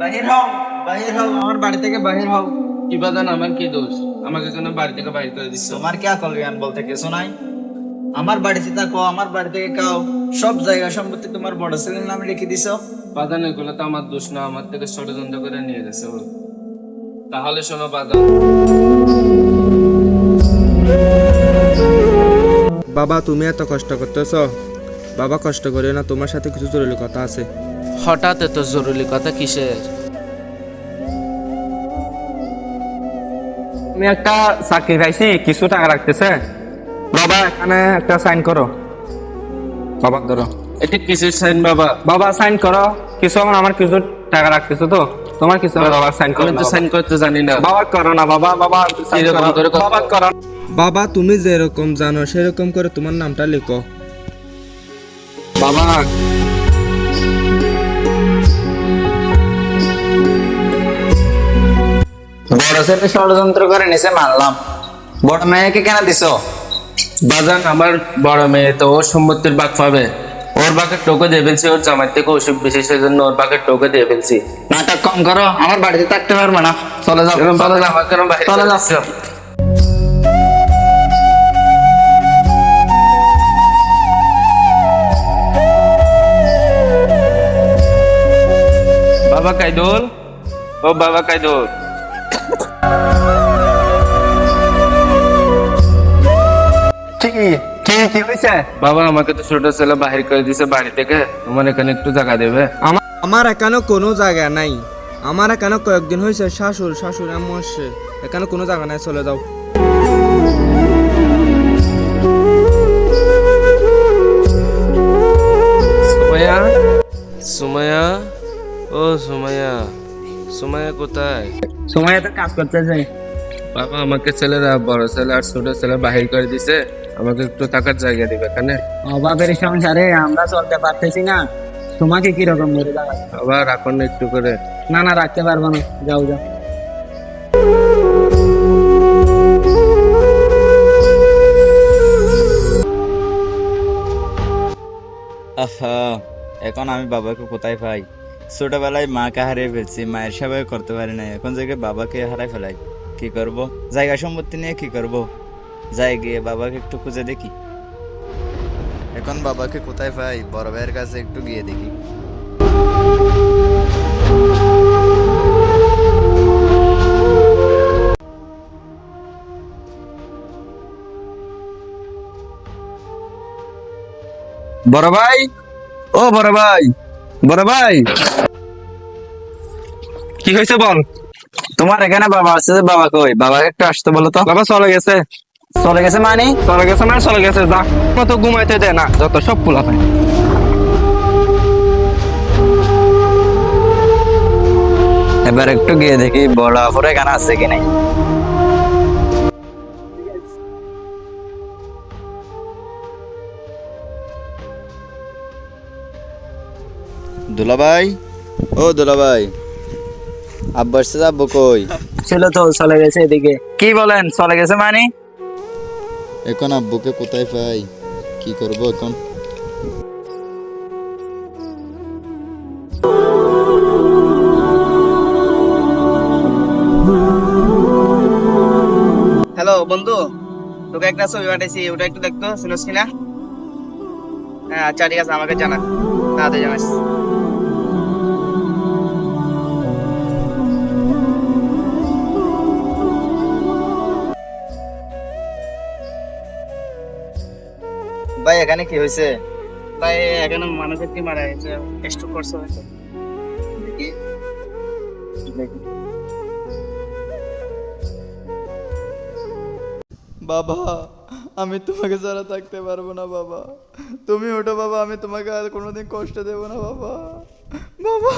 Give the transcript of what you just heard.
বাহির হও, বাহির হও, আমার বাড়ি থেকে বাহির হও। কি বাদান, আমার কি দোষ? আমাকে কেন বাড়ি থেকে বাইর করে দিচ্ছ? তোমার কি আকল জ্ঞান বলতে কিছু নাই? আমার বাড়িতে থাকো, আমার বাড়ি থেকে খাও, সব জায়গা সম্পত্তি তোমার বড় ছেলের নামে রেখে দিছো। বাদান, এগুলো তো আমার দোষ না, আমার থেকে ষড়যন্ত্র করে নিয়ে গেছে ও। তাহলে শোনো বাদান, বাবা তুমি এত কষ্ট করতেছ? বাবা কষ্ট করে না, তোমার সাথে কিছু জরুরি কথা আছে। হঠাৎ এত জরুরি কথা কিসের? আমি একটা চাকরি পাইছি, কিছু টাকা রাখতেছে। বাবা এখানে একটা সাইন করো। বাবা ধরো, এটা কিসের সাইন বাবা? বাবা সাইন করো। কিছু আমার কিছু টাকা রাখতেছে তো, তোমার কিছু বাবা সাইন করো। আমি তো সাইন করতে জানি না। বাবা করো না বাবা, বাবা sign এরকম করো। করে করো। বাবা করো। বাবা তুমি যেরকম জানো সেরকম করে তোমার নামটা লিখো। বাবা বড় ছেলে ষড়যন্ত্র করে নিছে মানলাম, বড় মেয়েকে কেন দিছো? বাজান, আমার বড় মেয়ে তো ওর সম্পত্তির ভাগ পাবে। ওর ভাগের টোকে দিয়ে ফেলছি, ওর জামাই থেকে অসুখ বিশেষের জন্য ওর ভাগের টোকে দিয়ে ফেলছি। নাটক কম করো, আমার বাড়িতে থাকতে পারবে না, চলে যাও, এরকম চলে বাদান, যাও, আমাকে কেন বাইরে চলে করে যাও। দিচ্ছ? বাবা কাইদুল, ও বাবা কাইদুল, কি কি কি হয়েছে? বাবা আমাকে তো ছোট ছেলে বাহির করে দিছে বাড়ি থেকে, তোমার এখানে একটু জায়গা দেবে? আমার এখানে কোনো জায়গা নাই। আমার এখানে কয়েকদিন হয়েছে শাশুর শাশুর এমন আসছে, এখানে কোনো জায়গা নাই, চলে যাও। সুমাইয়া, সুমাইয়া, ও সুমাইয়া, সুমাইয়া কোথায়? সময় তো কাজ করতে যাই। বাবা আমাকে ছেলেরা, বড় ছেলে আর ছোট ছেলে বাহির করে দিছে, আমাকে একটু থাকার জায়গা দিবে এখানে। অভাবের সংসারে আমরা চলতে পারতেছি না, তোমাকে কিরকম ধরে দাঁড়াবে? বাবা রাখুন না একটু করে। না না, রাখতে পারবো না, যাও যাও। আহা, এখন আমি বাবাকে কোথায় পাই? ছোটবেলায় মাকে হারিয়ে ফেলছি, মায়ের সেবাই করতে পারি না, এখন জায়গায় বাবাকে হারাই ফেলাই। কি করব? জায়গা সম্পত্তি নিয়ে কি করব? যাই গিয়ে বাবাকে একটু খুঁজে দেখি। এখন বাবাকে কোথায় পাই? বড় ভাইয়ের কাছে একটু গিয়ে দেখি। বড় ভাই, ও বড় ভাই, বড় ভাই, কি হয়েছে বল? তোমার এখানে বাবা আছে, যে বাবা কই? বাবাকে একটু আসতে বলো তো। বাবা চলে গেছে। চলে গেছে মানে? চলে গেছে মানে চলে গেছে, যা মতো ঘুমাইতে দেয় না, যত সব পোলা পায়। এবার একটু গিয়ে দেখি বড় আপুর এখানে আছে কি নাই। দুলাভাই, ও দুলাভাই, আব্বা আসছে, আব্বু কই? ছিল তো, চলে গেছে এদিকে। কি বলেন চলে গেছে মানে? এখন আব্বুকে কোথায় পাই? কি করব এখন? হ্যালো বন্ধু, তোকে একটা ছবি পাঠাইছি, ওটা একটু দেখতো, শুনোস কিনা? হ্যাঁ আচ্ছা ঠিক আছে, আমাকে জানা, তাড়াতাড়ি জানাস। ভাই এখানে কি হয়েছে? ভাই এখানে মানুষ একটি মারা গেছে, স্ট্রোক করছে হয়তো। দেখি, দেখি। বাবা, আমি তোমাকে ছাড়া থাকতে পারবো না বাবা। তুমি ওঠো বাবা, আমি তোমাকে আর কোনোদিন কষ্ট দেবো না বাবা। বাবা।